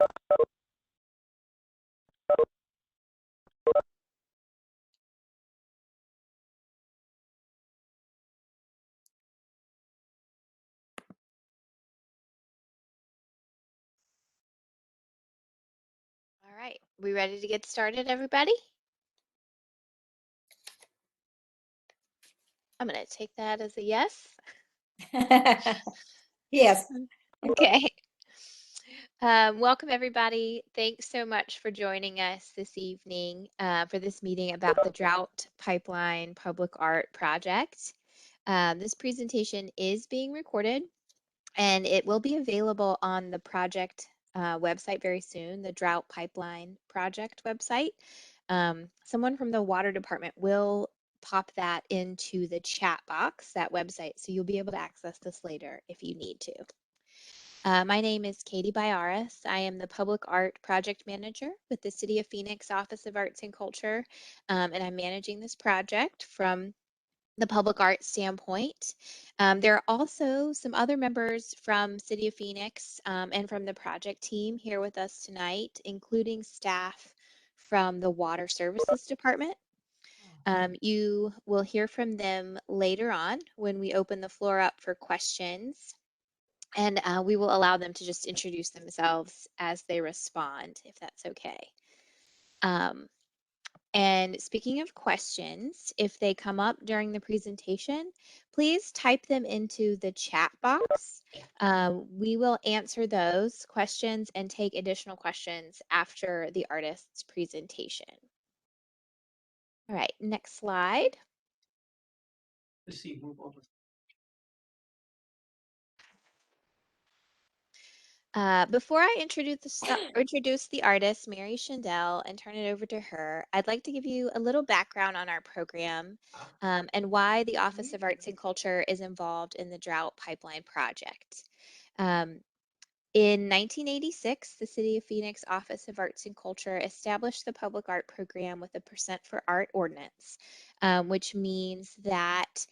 All right, we ready to get started, everybody? I'm going to take that as a yes. Yes. Okay. Welcome, everybody. Thanks so much for joining us this evening for this meeting about the Drought Pipeline Public Art Project. This presentation is being recorded, and it will be available on the project website very soon, the Drought Pipeline Project website. Someone from the water department will pop that into the chat box, that website, so you'll be able to access this later if you need to. My name is Katie Byaris. I am the Public Art Project Manager with the City of Phoenix Office of Arts and Culture, and I'm managing this project from the public art standpoint. There are also some other members from City of Phoenix and from the project team here with us tonight, including staff from the Water Services Department. You will hear from them later on when we open the floor up for questions. And we will allow them to just introduce themselves as they respond, if that's okay. And speaking of questions, if they come up during the presentation, please type them into the chat box. We will answer those questions and take additional questions after the artist's presentation. All right, next slide. Before I introduce the artist, Mary Schindel, and turn it over to her, I'd like to give you a little background on our program and why the Office of Arts and Culture is involved in the Drought Pipeline Project. In 1986, the City of Phoenix Office of Arts and Culture established the public art program with a Percent for Art ordinance, which means that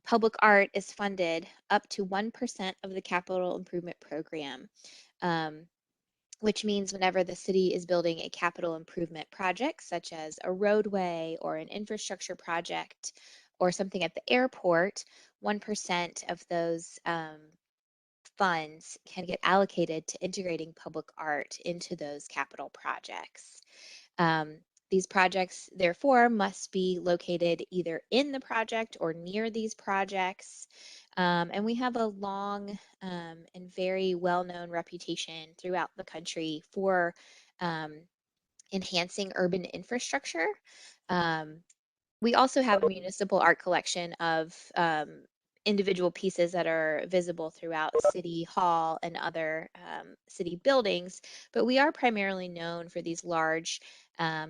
public art is funded up to 1% of the capital improvement program, which means whenever the city is building a capital improvement project, such as a roadway or an infrastructure project or something at the airport, 1% of those funds can get allocated to integrating public art into those capital projects. These projects, therefore, must be located either in the project or near these projects. And we have a long and very well-known reputation throughout the country for enhancing urban infrastructure. We also have a municipal art collection of individual pieces that are visible throughout City Hall and other city buildings, but we are primarily known for these large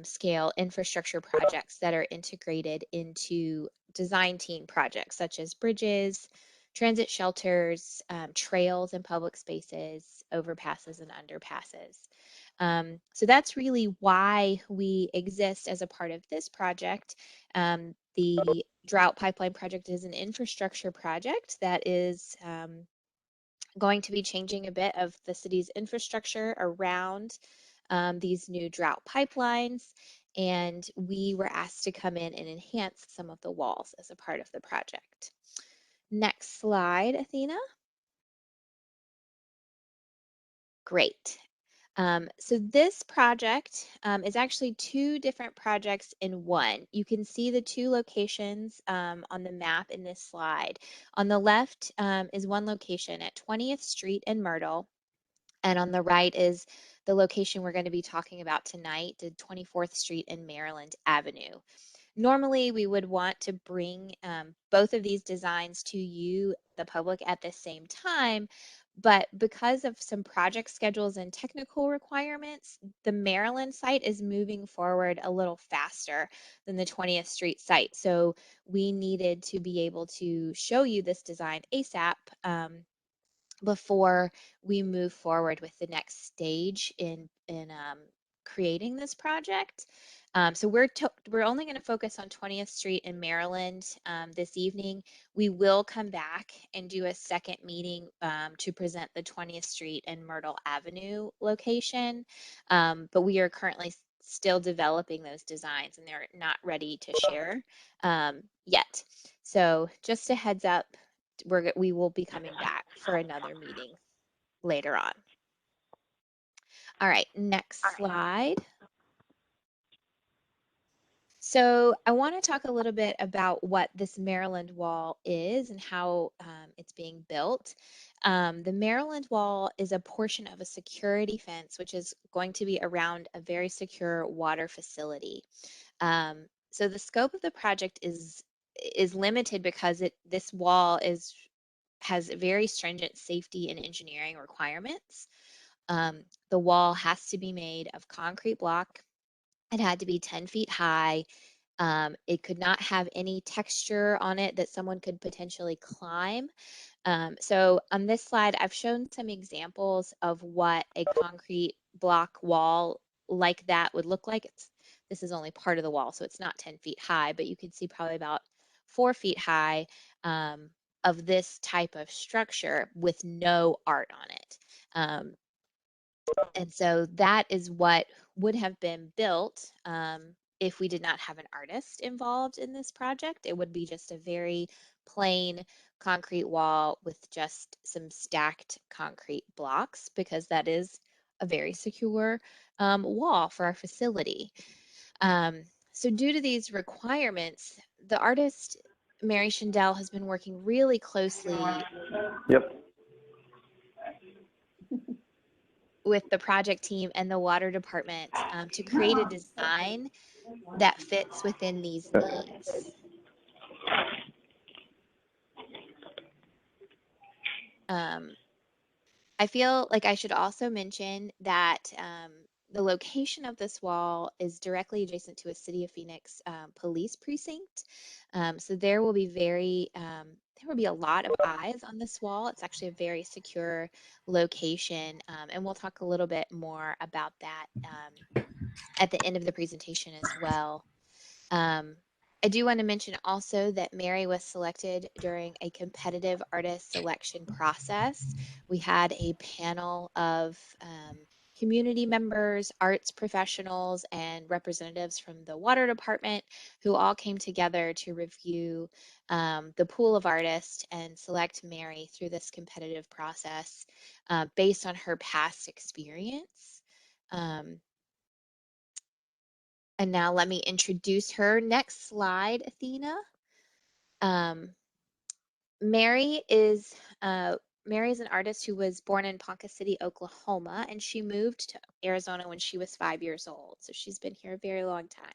scale infrastructure projects that are integrated into design team projects such as bridges, transit shelters, trails and public spaces, overpasses and underpasses. So that's really why we exist as a part of this project. The Drought Pipeline Project is an infrastructure project that is going to be changing a bit of the city's infrastructure around these new drought pipelines. And we were asked to come in and enhance some of the walls as a part of the project. Next slide, Athena. Great. So this project is actually two different projects in one. You can see the two locations on the map in this slide. On the left is one location at 20th Street in Myrtle, and on the right is the location we're going to be talking about tonight, the 24th Street and Maryland Avenue. Normally, we would want to bring both of these designs to you, the public, at the same time, but because of some project schedules and technical requirements, the Maryland site is moving forward a little faster than the 20th Street site. So we needed to be able to show you this design ASAP before we move forward with the next stage in creating this project. So we're only going to focus on 20th Street in Maryland this evening. We will come back and do a second meeting to present the 20th Street and Myrtle Avenue location, but we are currently still developing those designs and they're not ready to share yet. So just a heads up, we will be coming back for another meeting later on. All right, next slide. So I want to talk a little bit about what this Maryland Wall is and how it's being built. The Maryland Wall is a portion of a security fence, which is going to be around a very secure water facility. So the scope of the project is limited because this wall has very stringent safety and engineering requirements. The wall has to be made of concrete block. It had to be 10 feet high. It could not have any texture on it that someone could potentially climb. So on this slide, I've shown some examples of what a concrete block wall like that would look like. This is only part of the wall, so it's not 10 feet high, but you can see probably about 4 feet high of this type of structure with no art on it. And so that is what would have been built if we did not have an artist involved in this project. It would be just a very plain concrete wall with just some stacked concrete blocks, because that is a very secure wall for our facility. So due to these requirements, the artist Mary Schindel has been working really closely with the project team and the water department to create a design that fits within these needs. I feel like I should also mention that the location of this wall is directly adjacent to a City of Phoenix police precinct. So there will be there will be a lot of eyes on this wall. It's actually a very secure location, and we'll talk a little bit more about that at the end of the presentation as well. I do want to mention also that Mary was selected during a competitive artist selection process. We had a panel of community members, arts professionals, and representatives from the water department who all came together to review the pool of artists and select Mary through this competitive process based on her past experience. And now let me introduce her. Next slide, Athena. Mary is Mary is an artist who was born in Ponca City, Oklahoma, and she moved to Arizona when she was 5 years old. So she's been here a very long time.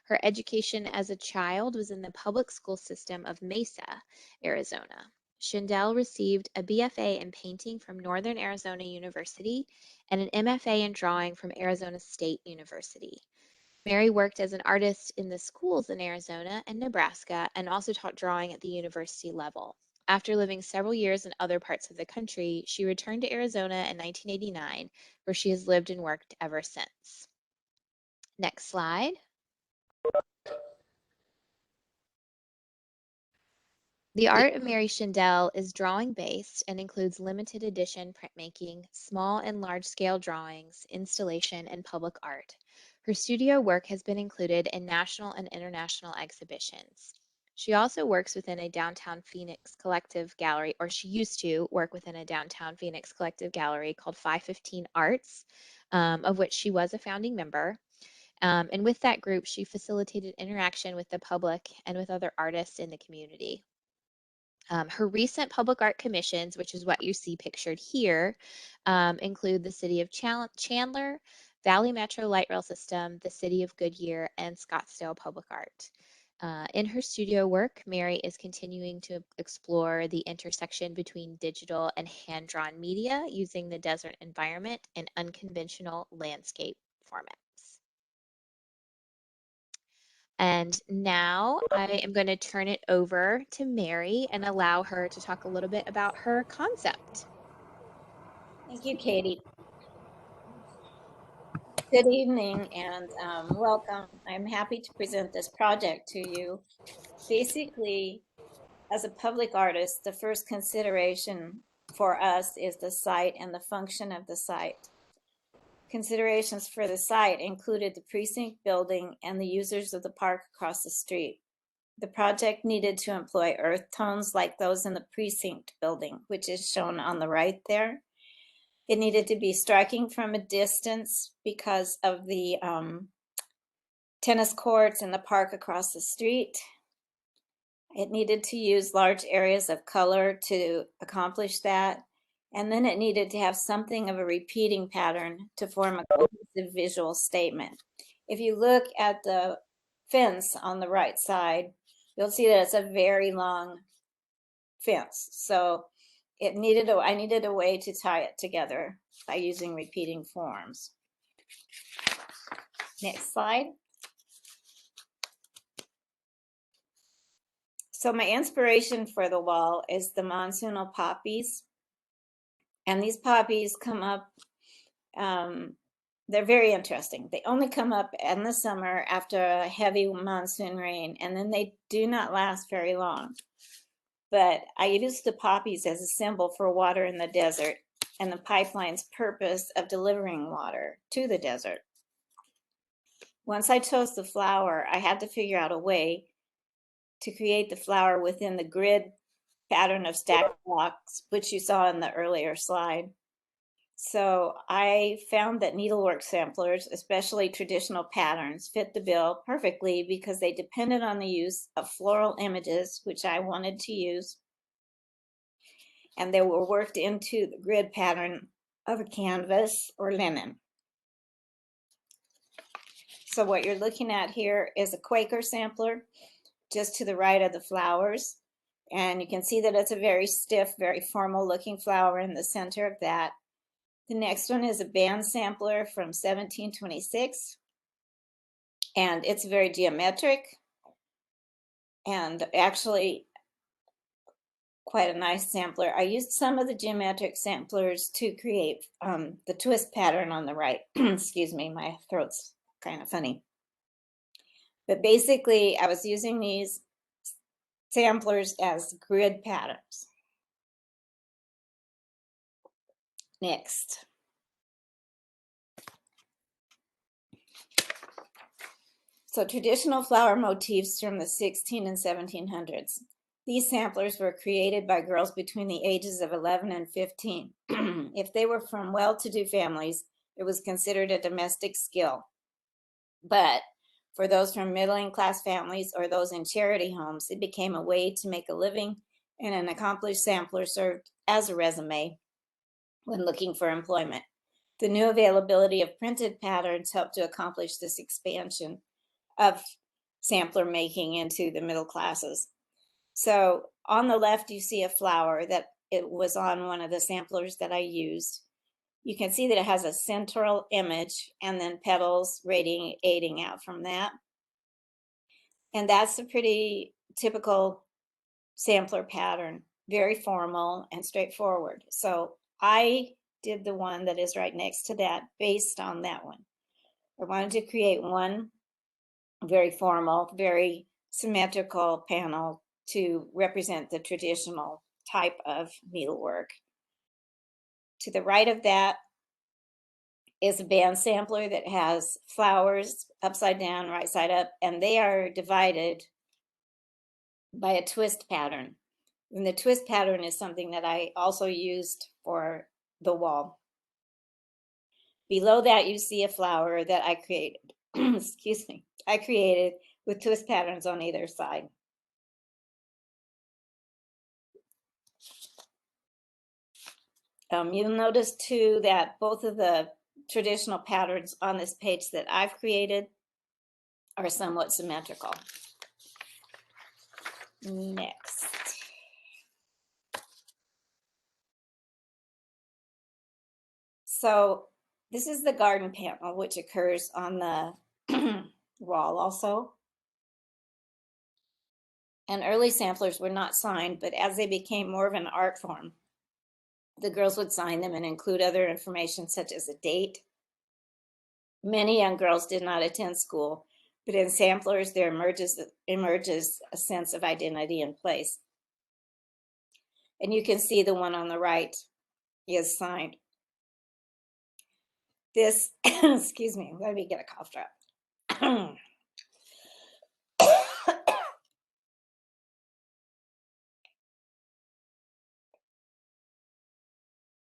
Her education as a child was in the public school system of Mesa, Arizona. Schindel received a BFA in painting from Northern Arizona University and an MFA in drawing from Arizona State University. Mary worked as an artist in the schools in Arizona and Nebraska and also taught drawing at the university level. After living several years in other parts of the country, she returned to Arizona in 1989, where she has lived and worked ever since. Next slide. The art of Mary Schindel is drawing based and includes limited edition printmaking, small and large scale drawings, installation, and public art. Her studio work has been included in national and international exhibitions. She also works within a downtown Phoenix collective gallery, or she used to work within a downtown Phoenix collective gallery called 515 Arts, of which she was a founding member. And with that group, she facilitated interaction with the public and with other artists in the community. Her recent public art commissions, which is what you see pictured here, include the City of Chandler, Valley Metro Light Rail System, the City of Goodyear, and Scottsdale Public Art. In her studio work, Mary is continuing to explore the intersection between digital and hand-drawn media using the desert environment and unconventional landscape formats. And now I am going to turn it over to Mary and allow her to talk a little bit about her concept. Thank you, Katie. Good evening and welcome. I'm happy to present this project to you. Basically, as a public artist, the first consideration for us is the site and the function of the site. Considerations for the site included the precinct building and the users of the park across the street. The project needed to employ earth tones like those in the precinct building, which is shown on the right there. It needed to be striking from a distance because of the tennis courts and the park across the street. It needed to use large areas of color to accomplish that. And then it needed to have something of a repeating pattern to form a cohesive visual statement. If you look at the fence on the right side, you'll see that it's a very long fence. So I needed a way to tie it together by using repeating forms. Next slide. So my inspiration for the wall is the Monsoon Poppies. And these poppies come up, they're very interesting. They only come up in the summer after a heavy monsoon rain, and then they do not last very long. But I use the poppies as a symbol for water in the desert and the pipeline's purpose of delivering water to the desert. Once I chose the flower, I had to figure out a way to create the flower within the grid pattern of stacked blocks, which you saw in the earlier slide. So I found that needlework samplers, especially traditional patterns, fit the bill perfectly because they depended on the use of floral images, which I wanted to use, and they were worked into the grid pattern of a canvas or linen. So what you're looking at here is a Quaker sampler just to the right of the flowers. And you can see that it's a very stiff, very formal looking flower in the center of that. The next one is a band sampler from 1726. And it's very geometric and actually quite a nice sampler. I used some of the geometric samplers to create the twist pattern on the right. Excuse me, my throat's kind of funny. But basically, I was using these samplers as grid patterns. Next. So traditional flower motifs from the 16 and 1700s. These samplers were created by girls between the ages of 11 and 15. If they were from well-to-do families, it was considered a domestic skill. But for those from middle-class families or those in charity homes, it became a way to make a living, and an accomplished sampler served as a resume when looking for employment. The new availability of printed patterns helped to accomplish this expansion of sampler making into the middle classes. So on the left, you see a flower that it was on one of the samplers that I used. You can see that it has a central image and then petals radiating out from that. And that's a pretty typical sampler pattern, very formal and straightforward. So I did the one that is right next to that based on that one. I wanted to create one very formal, very symmetrical panel to represent the traditional type of needlework. To the right of that is a band sampler that has flowers upside down, right side up, and they are divided by a twist pattern. And the twist pattern is something that I also used for the wall. Below that, you see a flower that I created. Excuse me. I created with twist patterns on either side. You'll notice too that both of the traditional patterns on this page that I've created are somewhat symmetrical. Next. So this is the garden panel, which occurs on the wall also. And early samplers were not signed, but as they became more of an art form, the girls would sign them and include other information such as a date Many young girls did not attend school, but in samplers there emerges a sense of identity and place. And you can see the one on the right is signed. This, excuse me, let me get a cough drop.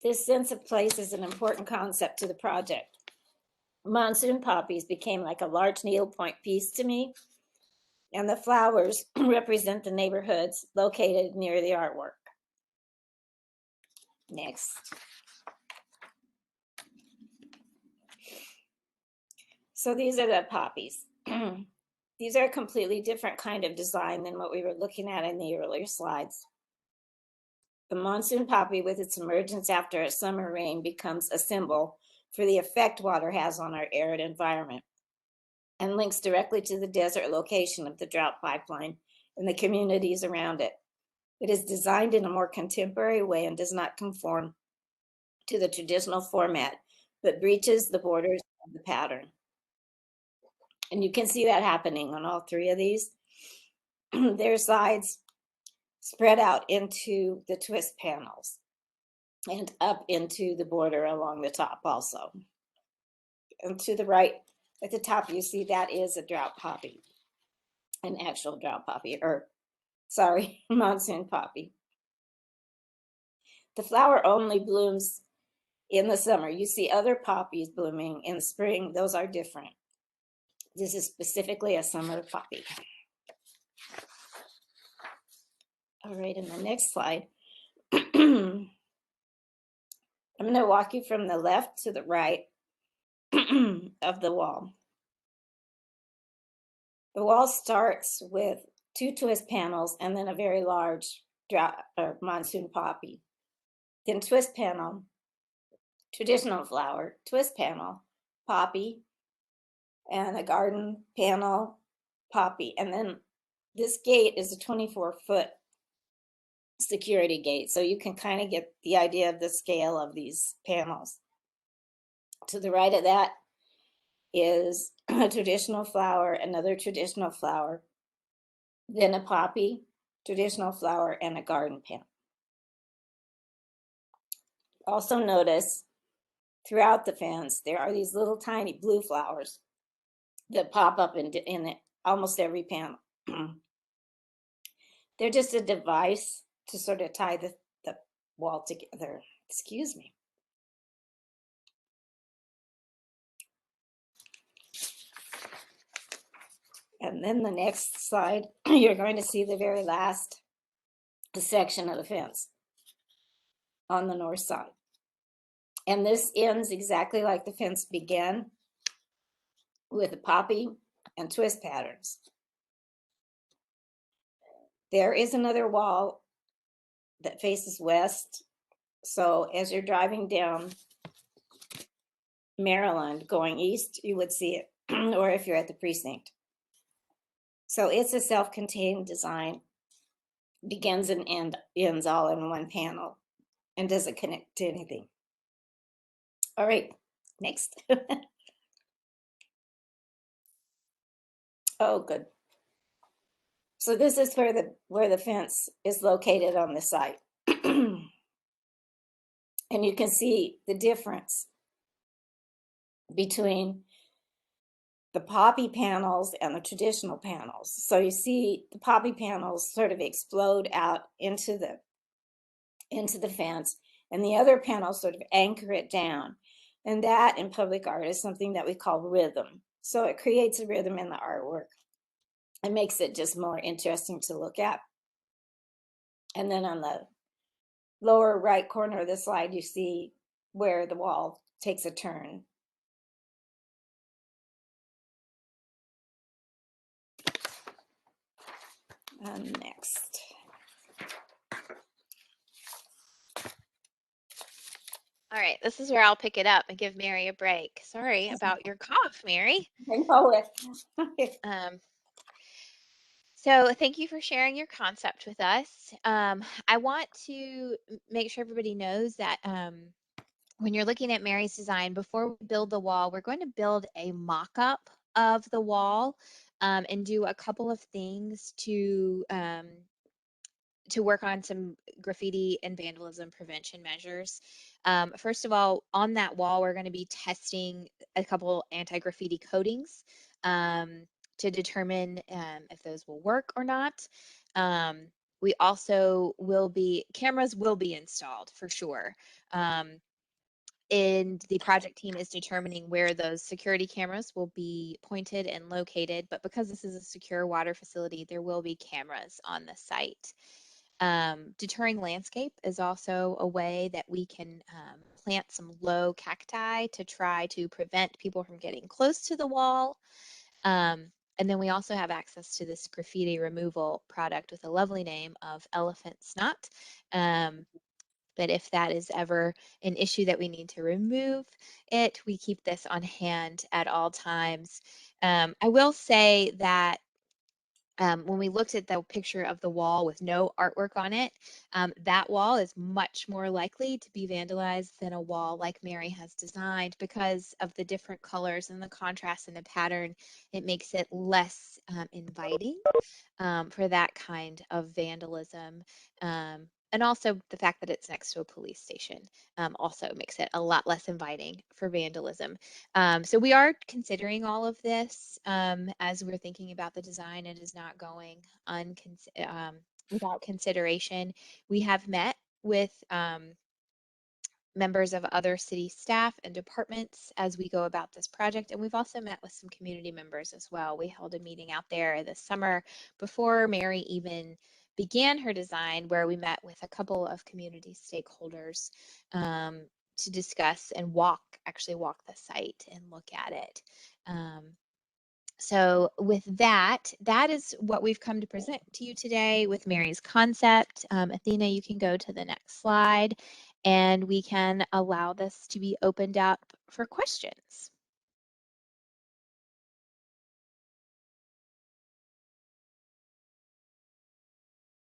This sense of place is an important concept to the project. Monsoon Poppies became like a large needlepoint piece to me, and the flowers represent the neighborhoods located near the artwork. Next. So these are the poppies. These are a completely different kind of design than what we were looking at in the earlier slides. The monsoon poppy, with its emergence after a summer rain, becomes a symbol for the effect water has on our arid environment and links directly to the desert location of the Drought Pipeline and the communities around it. It is designed in a more contemporary way and does not conform to the traditional format, but breaches the borders of the pattern. And you can see that happening on all three of these. Their sides spread out into the twist panels and up into the border along the top also. And to the right at the top, you see that is a drought poppy, an actual drought poppy, or sorry, monsoon poppy. The flower only blooms in the summer. You see other poppies blooming in spring. Those are different. This is specifically a summer poppy. All right, in the next slide, I'm going to walk you from the left to the right of the wall. The wall starts with two twist panels and then a very large monsoon poppy. Then twist panel, traditional flower, twist panel, poppy, and a garden panel, poppy. And then this gate is a 24-foot security gate, so you can kind of get the idea of the scale of these panels. To the right of that is a traditional flower, another traditional flower, then a poppy, traditional flower, and a garden panel. Also notice throughout the fence, there are these little tiny blue flowers that pop up in almost every panel. They're just a device to sort of tie the wall together. Excuse me. And then the next slide, you're going to see the very last section of the fence on the north side. And this ends exactly like the fence began, with a poppy and twist patterns. There is another wall that faces west. So as you're driving down Maryland going east, you would see it, or if you're at the precinct. So it's a self-contained design, begins and ends all in one panel and doesn't connect to anything. All right, next. Oh, good. So this is where the fence is located on the site. And you can see the difference between the poppy panels and the traditional panels. So you see the poppy panels sort of explode out into the fence, and the other panels sort of anchor it down. And that in public art is something that we call rhythm. So it creates a rhythm in the artwork. It makes it just more interesting to look at. And then on the lower right corner of the slide, you see where the wall takes a turn. Next. All right, this is where I'll pick it up and give Mary a break. Sorry about your cough, Mary. So thank you for sharing your concept with us. I want to make sure everybody knows that when you're looking at Mary's design, before we build the wall, we're going to build a mock-up of the wall and do a couple of things to work on some graffiti and vandalism prevention measures. First of all, on that wall, we're going to be testing a couple anti-graffiti coatings to determine if those will work or not. We also cameras will be installed for sure. And the project team is determining where those security cameras will be pointed and located. But because this is a secure water facility, there will be cameras on the site. Deterring landscape is also a way that we can plant some low cacti to try to prevent people from getting close to the wall. And then we also have access to this graffiti removal product with a lovely name of Elephant Snot. But if that is ever an issue that we need to remove it, we keep this on hand at all times. I will say that when we looked at the picture of the wall with no artwork on it, that wall is much more likely to be vandalized than a wall like Mary has designed because of the different colors and the contrast and the pattern. It makes it less inviting for that kind of vandalism. And also the fact that it's next to a police station also makes it a lot less inviting for vandalism. So we are considering all of this as we're thinking about the design. It is not going without consideration. We have met with members of other city staff and departments as we go about this project. And we've also met with some community members as well. We held a meeting out there this summer before Mary even began her design, where we met with a couple of community stakeholders to discuss and actually walk the site and look at it. So with that is what we've come to present to you today with Mary's concept. Athena, you can go to the next slide and we can allow this to be opened up for questions.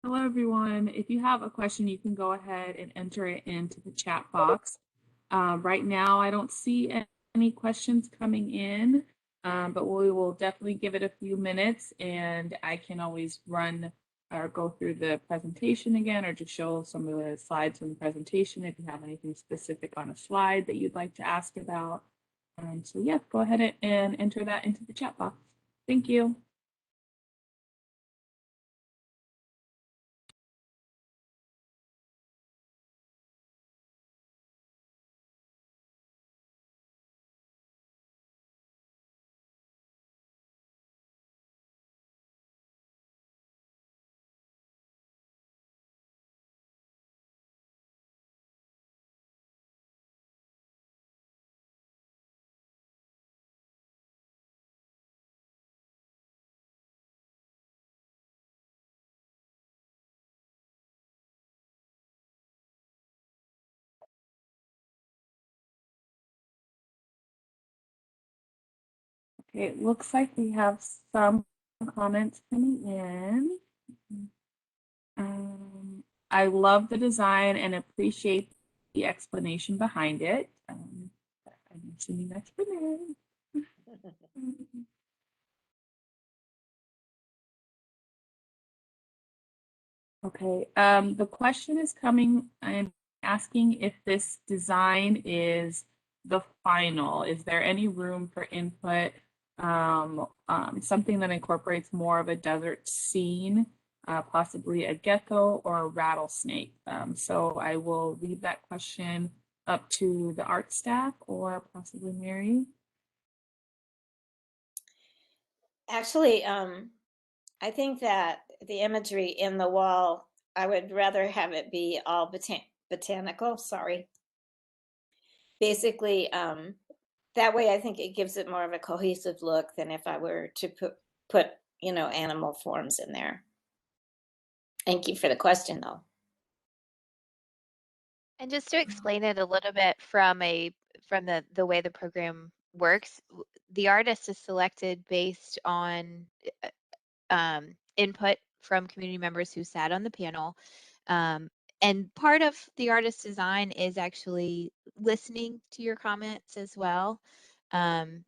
Hello, everyone. If you have a question, you can go ahead and enter it into the chat box. Right now, I don't see any questions coming in, but we will definitely give it a few minutes, and I can always run or go through the presentation again or just show some of the slides from the presentation if you have anything specific on a slide that you'd like to ask about. So yeah, go ahead and enter that into the chat box. Thank you. Okay, it looks like we have some comments coming in. I love the design and appreciate the explanation behind it. I'm assuming that's for Mary. Okay, the question is coming and asking if this design is the final. Is there any room for input? Something that incorporates more of a desert scene, possibly a gecko or a rattlesnake. So I will leave that question up to the art staff or possibly Mary. Actually, I think that the imagery in the wall, I would rather have it be all botanical, sorry. Basically, that way I think it gives it more of a cohesive look than if I were to put animal forms in there. Thank you for the question, though. And just to explain it a little bit from the way the program works, the artist is selected based on input from community members who sat on the panel. And part of the artist design is actually listening to your comments as well, and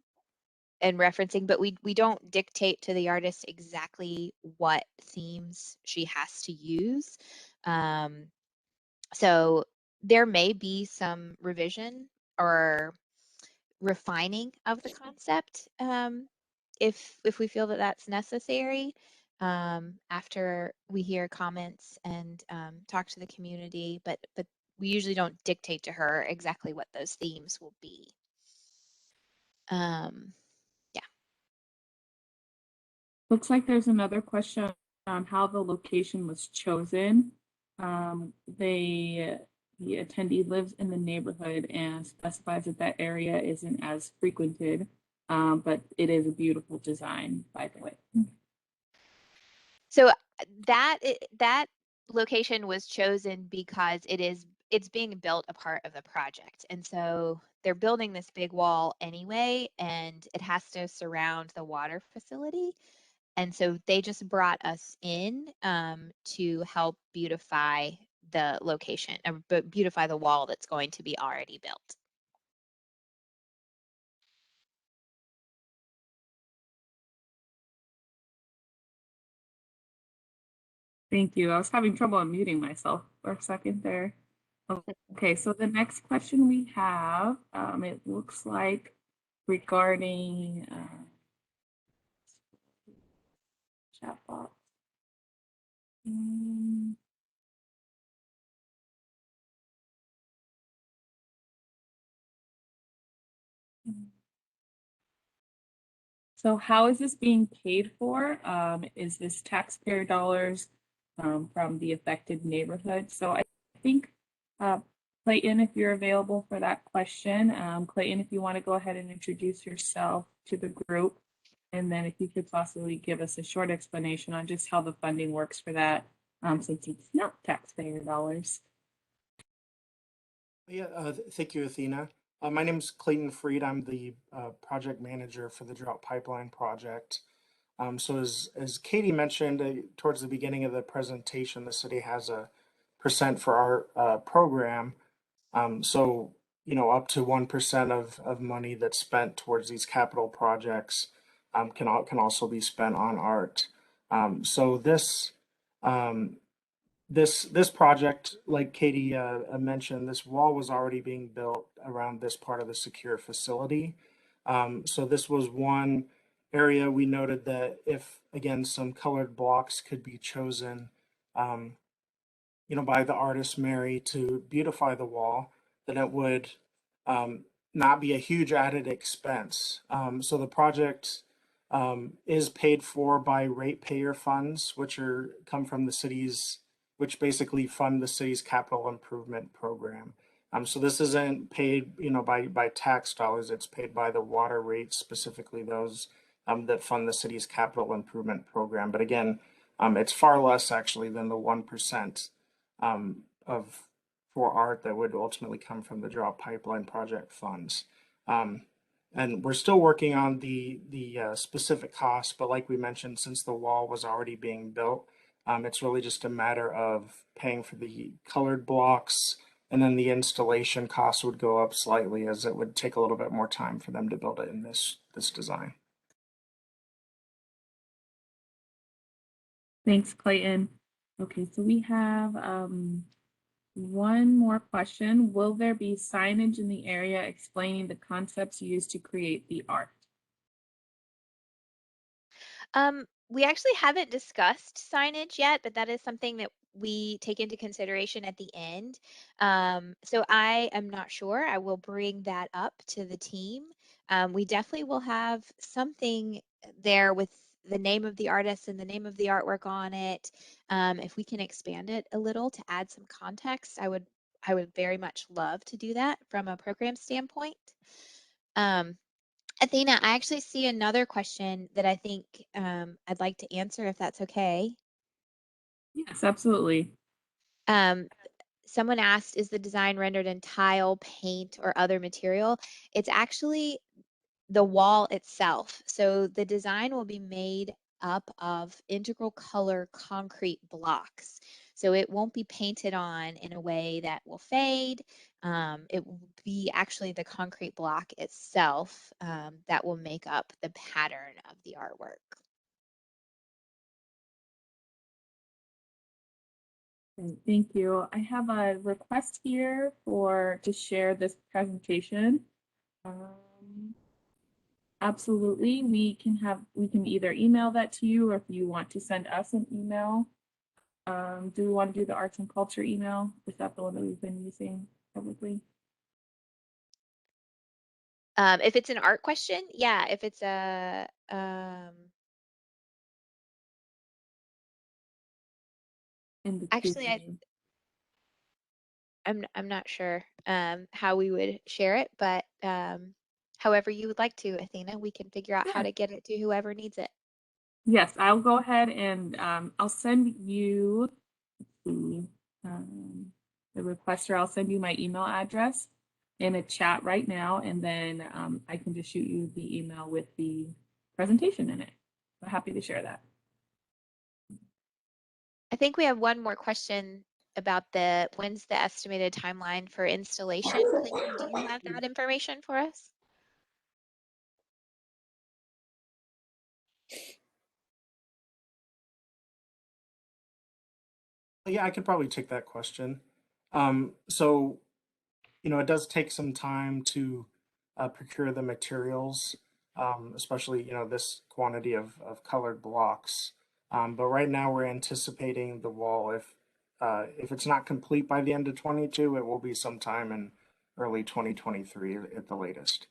referencing, but we don't dictate to the artist exactly what themes she has to use. So there may be some revision or refining of the concept, if we feel that that's necessary, after we hear comments and talk to the community, but we usually don't dictate to her exactly what those themes will be. Yeah. Looks like there's another question on how the location was chosen. The attendee lives in the neighborhood and specifies that that area isn't as frequented, but it is a beautiful design, by the way. So that location was chosen because it's being built a part of the project. And so they're building this big wall anyway, and it has to surround the water facility. And so they just brought us in to help beautify the location, but beautify the wall that's going to be already built. Thank you. I was having trouble unmuting myself for a second there. Okay, so the next question we have, it looks like regarding chat box. So how is this being paid for? Is this taxpayer dollars from the affected neighborhood? So I think, Clayton, if you're available for that question, Clayton, if you want to go ahead and introduce yourself to the group, and then if you could possibly give us a short explanation on just how the funding works for that, since it's not taxpayer dollars. Yeah, thank you, Athena. My name is Clayton Freed. I'm the project manager for the Drought Pipeline Project. So as Katie mentioned towards the beginning of the presentation, the city has a percent for our program. So, you know, up to 1% of money that's spent towards these capital projects can also be spent on art. So um, this project, like Katie mentioned, this wall was already being built around this part of the secure facility. So this was one area we noted that if, again, some colored blocks could be chosen, um, you know, by the artist Mary to beautify the wall, then it would um, not be a huge added expense. So the project is paid for by ratepayer funds, which come from the city's, which basically fund the city's capital improvement program. So this isn't paid, you know, by tax dollars. It's paid by the water rates, specifically those that fund the city's capital improvement program. But again, it's far less actually than the 1% of for art that would ultimately come from the Drought Pipeline Project funds. And we're still working on the specific costs, but like we mentioned, since the wall was already being built, it's really just a matter of paying for the colored blocks, and then the installation costs would go up slightly as it would take a little bit more time for them to build it in this design. Thanks, Clayton. Okay, so we have one more question. Will there be signage in the area explaining the concepts used to create the art? We actually haven't discussed signage yet, but that is something that we take into consideration at the end. So I am not sure. I will bring that up to the team. We definitely will have something there with the name of the artist and the name of the artwork on it. If we can expand it a little to add some context, I would very much love to do that from a program standpoint. Athena, I actually see another question that I think I'd like to answer if that's okay. Yes, absolutely. Someone asked, is the design rendered in tile, paint, or other material? It's actually the wall itself. So the design will be made up of integral color concrete blocks. So it won't be painted on in a way that will fade. It will be actually the concrete block itself that will make up the pattern of the artwork. Thank you. I have a request here to share this presentation. Absolutely, we can either email that to you, or if you want to send us an email. Do we want to do the arts and culture email? Is that the one that we've been using publicly? If it's an art question, yeah. If it's a actually, I'm not sure how we would share it, but however you would like to, Athena, we can figure out how to get it to whoever needs it. Yes, I'll go ahead and I'll send you the requester. I'll send you my email address in a chat right now, and then I can just shoot you the email with the presentation in it. I'm happy to share that. I think we have one more question about when's the estimated timeline for installation. Clayton, do you have that information for us? Yeah, I could probably take that question. So, it does take some time to procure the materials, especially, this quantity of colored blocks. But right now we're anticipating the wall, if it's not complete by the end of 22, it will be sometime in early 2023 at the latest.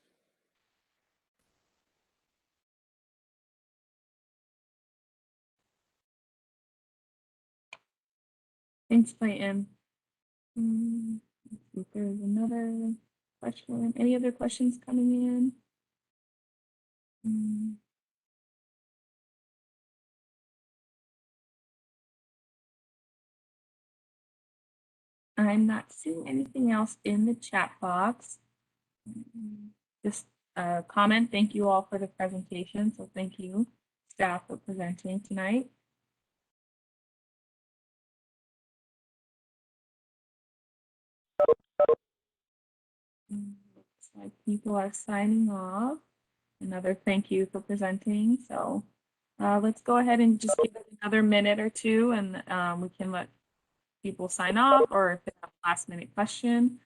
Thanks, Clayton. Let's see if there's another question. Any other questions coming in? I'm not seeing anything else in the chat box. Just a comment. Thank you all for the presentation. So thank you, staff, for presenting tonight. Looks like people are signing off. Another thank you for presenting. So let's go ahead and just give it another minute or two, and we can let people sign off, or if they have a last minute question.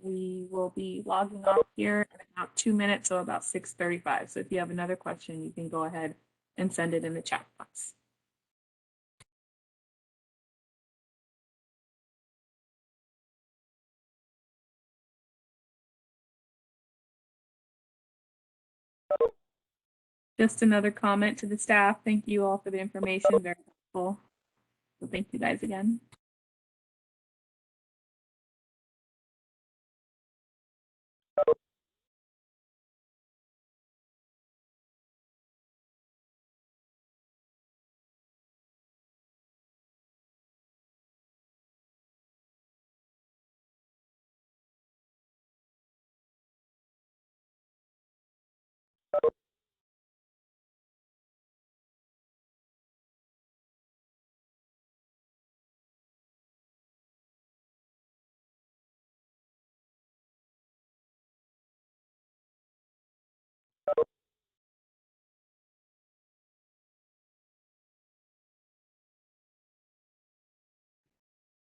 We will be logging off here in about 2 minutes, so about 6:35. So if you have another question, you can go ahead and send it in the chat box. Just another comment to the staff. Thank you all for the information. Very helpful. So thank you guys again.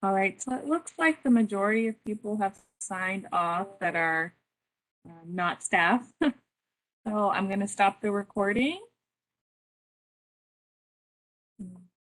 All right, so it looks like the majority of people have signed off that are not staff. So I'm going to stop the recording.